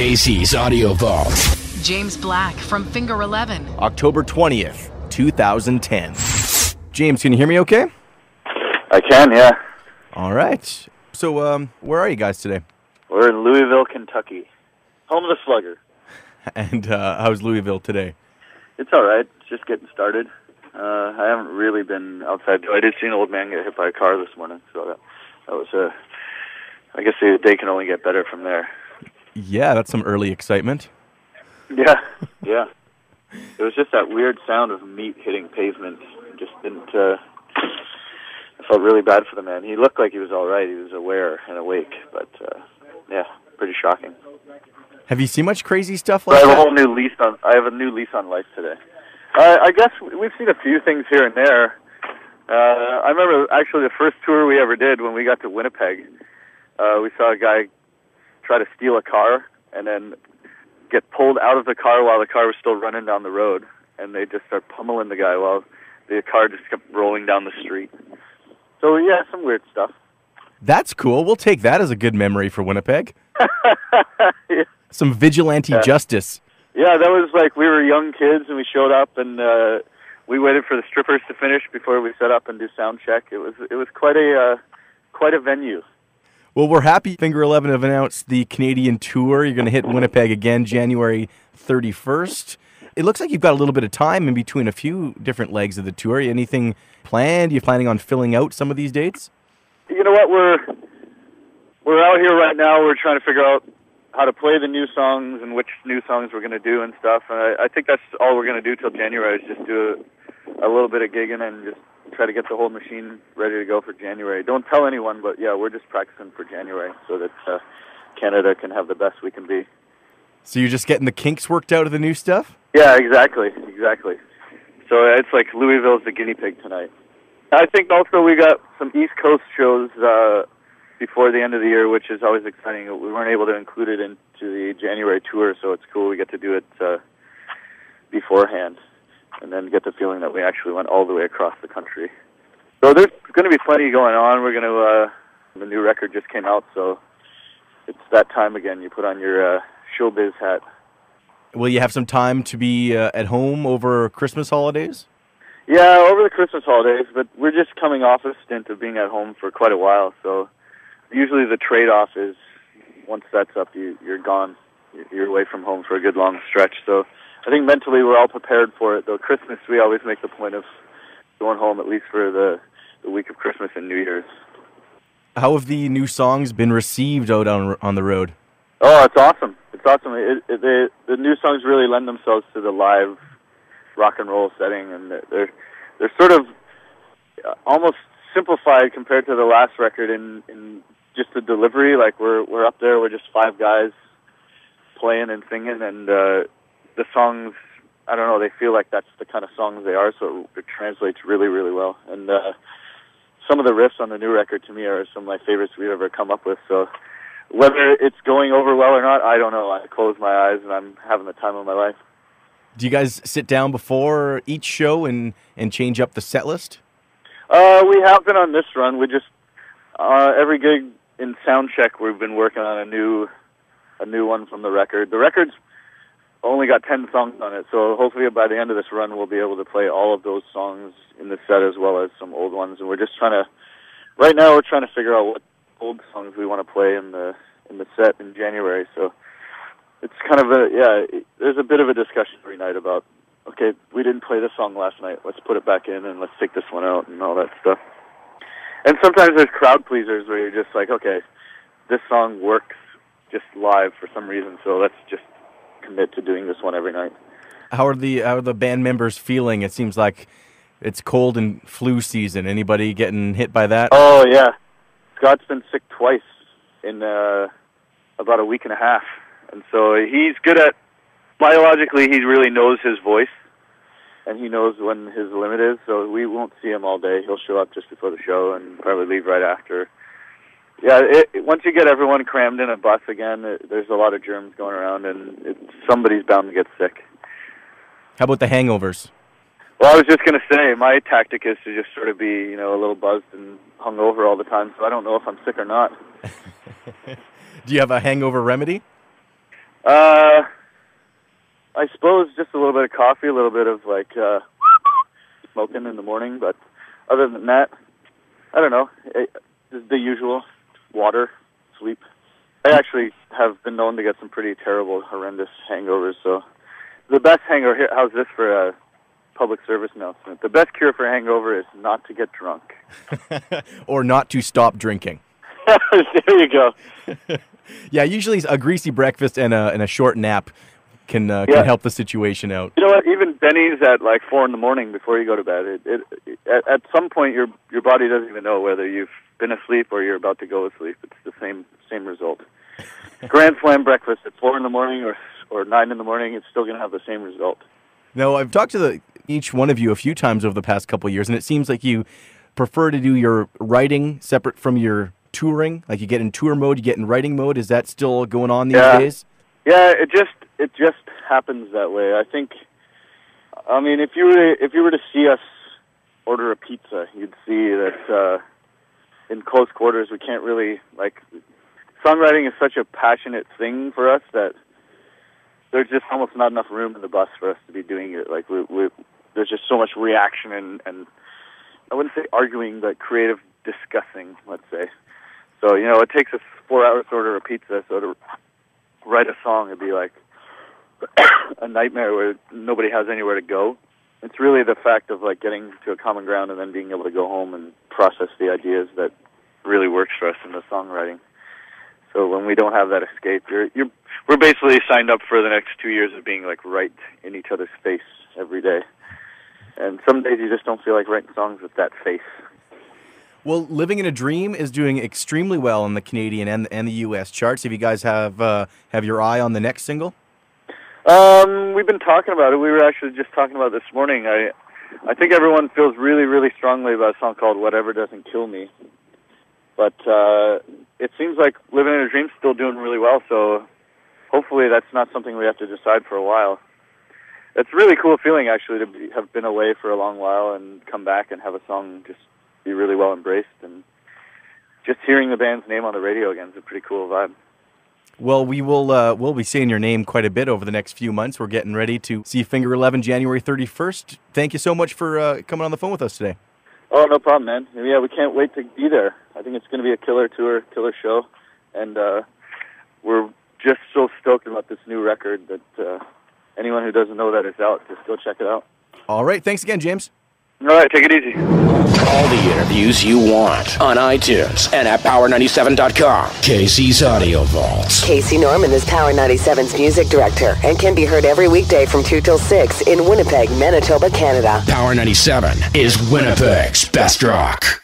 Casey's Audio Vault. James Black from Finger 11. October 20th, 2010. James, can you hear me okay? I can, yeah. All right. So, where are you guys today? We're in Louisville, Kentucky. Home of the Slugger. And how's Louisville today? It's all right. It's just getting started. I haven't really been outside. I did see an old man get hit by a car this morning, so that was I guess the day can only get better from there. Yeah, that's some early excitement. Yeah. It was just that weird sound of meat hitting pavement. Just didn't. I felt really bad for the man. He looked like he was all right. He was aware and awake, but yeah, pretty shocking. Have you seen much crazy stuff like that? I have a new lease on life today. I guess we've seen a few things here and there. I remember actually the first tour we ever did when we got to Winnipeg. We saw a guy try to steal a car and then get pulled out of the car while the car was still running down the road, and they just start pummeling the guy while the car just kept rolling down the street. So yeah, some weird stuff. That's cool. We'll take that as a good memory for Winnipeg. Yeah. Some vigilante justice. Yeah, that was like we were young kids and we showed up and we waited for the strippers to finish before we set up and do sound check. It was quite a venue. Well, we're happy Finger 11 have announced the Canadian tour. You're going to hit Winnipeg again January 31st. It looks like you've got a little bit of time in between a few different legs of the tour. Anything planned? Are you planning on filling out some of these dates? You know what? We're out here right now. We're trying to figure out how to play the new songs and which new songs we're going to do and stuff. And I think that's all we're going to do till January is just do a little bit of gigging and just try to get the whole machine ready to go for January. Don't tell anyone, but yeah, we're just practicing for January so that Canada can have the best we can be. So you're just getting the kinks worked out of the new stuff? Yeah, exactly. So it's like Louisville's the guinea pig tonight. I think also we got some East Coast shows before the end of the year, which is always exciting. We weren't able to include it into the January tour, so it's cool we get to do it beforehand and then get the feeling that we actually went all the way across the country. So there's going to be plenty going on. We're going to, the new record just came out, so it's that time again. You put on your showbiz hat. Will you have some time to be at home over Christmas holidays? Yeah, over the Christmas holidays, but we're just coming off a stint of being at home for quite a while, so usually the trade-off is once that's up, you're gone. You're away from home for a good long stretch. So I think mentally we're all prepared for it, though Christmas we always make the point of going home at least for the week of Christmas and New Year's. How have the new songs been received out on the road? Oh, it's awesome. It's awesome. The new songs really lend themselves to the live rock and roll setting, and they're sort of almost simplified compared to the last record in just the delivery. Like we're up there, we're just five guys playing and singing, and the songs, I don't know, they feel like that's the kind of songs they are, so it translates really, really well. And some of the riffs on the new record to me are some of my favorites we've ever come up with. So whether it's going over well or not, I don't know. I close my eyes and I'm having the time of my life. Do you guys sit down before each show and change up the set list? We have been on this run. We just every gig in sound check we've been working on a new one from the record. The record's only got 10 songs on it, so hopefully by the end of this run we'll be able to play all of those songs in the set as well as some old ones. And we're just right now we're trying to figure out what old songs we want to play in the set in January. So it's kind of there's a bit of a discussion every night about, okay, we didn't play this song last night, let's put it back in and let's take this one out and all that stuff. And sometimes there's crowd pleasers where you're just like, okay, this song works just live for some reason, so let's just commit to doing this one every night. How are the band members feeling? It seems like it's cold and flu season. Anybody getting hit by that? Oh, yeah. Scott's been sick twice in about a week and a half. And so he's good at, biologically, he really knows his voice, and he knows when his limit is, so we won't see him all day. He'll show up just before the show and probably leave right after. Yeah, once you get everyone crammed in a bus again, there's a lot of germs going around, and somebody's bound to get sick. How about the hangovers? Well, I was just going to say, my tactic is to just sort of be, a little buzzed and hungover all the time, so I don't know if I'm sick or not. Do you have a hangover remedy? I suppose just a little bit of coffee, a little bit of smoking in the morning, but other than that, I don't know. The usual: water, sleep. I actually have been known to get some pretty terrible, horrendous hangovers. So the best hangover here. How's this for a public service announcement? The best cure for a hangover is not to get drunk, or not to stop drinking. There you go. Yeah, usually a greasy breakfast and a short nap can help the situation out. You know what? Even Benny's at 4 a.m. before you go to bed. At some point, your body doesn't even know whether you've been asleep or you're about to go asleep. It's the same result. Grand Slam breakfast at 4 a.m. or 9 a.m. It's still going to have the same result. Now, I've talked to each one of you a few times over the past couple of years, and it seems like you prefer to do your writing separate from your touring. Like you get in tour mode, you get in writing mode. Is that still going on these days? Yeah, it just happens that way. I think. I mean, if you were to see us order a pizza, you'd see that in close quarters we can't really Songwriting is such a passionate thing for us that there's just almost not enough room in the bus for us to be doing it. There's just so much reaction and I wouldn't say arguing, but creative discussing, let's say. So, it takes us 4 hours to order a pizza, so to write a song would be like a nightmare where nobody has anywhere to go. It's really the fact of getting to a common ground and then being able to go home and process the ideas that really works for us in the songwriting. So when we don't have that escape, we're basically signed up for the next 2 years of being right in each other's face every day. And some days you just don't feel like writing songs with that face. Well, Living in a Dream is doing extremely well in the Canadian and the U.S. charts. If you guys have your eye on the next single? We've been talking about it. We were actually just talking about it this morning. I think everyone feels really, really strongly about a song called Whatever Doesn't Kill Me. But it seems like Living in a Dream's still doing really well, so hopefully that's not something we have to decide for a while. It's a really cool feeling, actually, to have been away for a long while and come back and have a song just be really well embraced, and just hearing the band's name on the radio again is a pretty cool vibe. Well, we'll be saying your name quite a bit over the next few months. We're getting ready to see Finger 11 January 31st. Thank you so much for coming on the phone with us today. Oh, no problem, man. Yeah, we can't wait to be there. I think it's going to be a killer tour, killer show, and we're just so stoked about this new record that anyone who doesn't know that it's out, just go check it out. All right, thanks again, James. All right, take it easy. All the interviews you want on iTunes and at Power97.com. Casey's Audio Vault. Casey Norman is Power 97's music director and can be heard every weekday from 2 till 6 in Winnipeg, Manitoba, Canada. Power 97 is Winnipeg's best rock.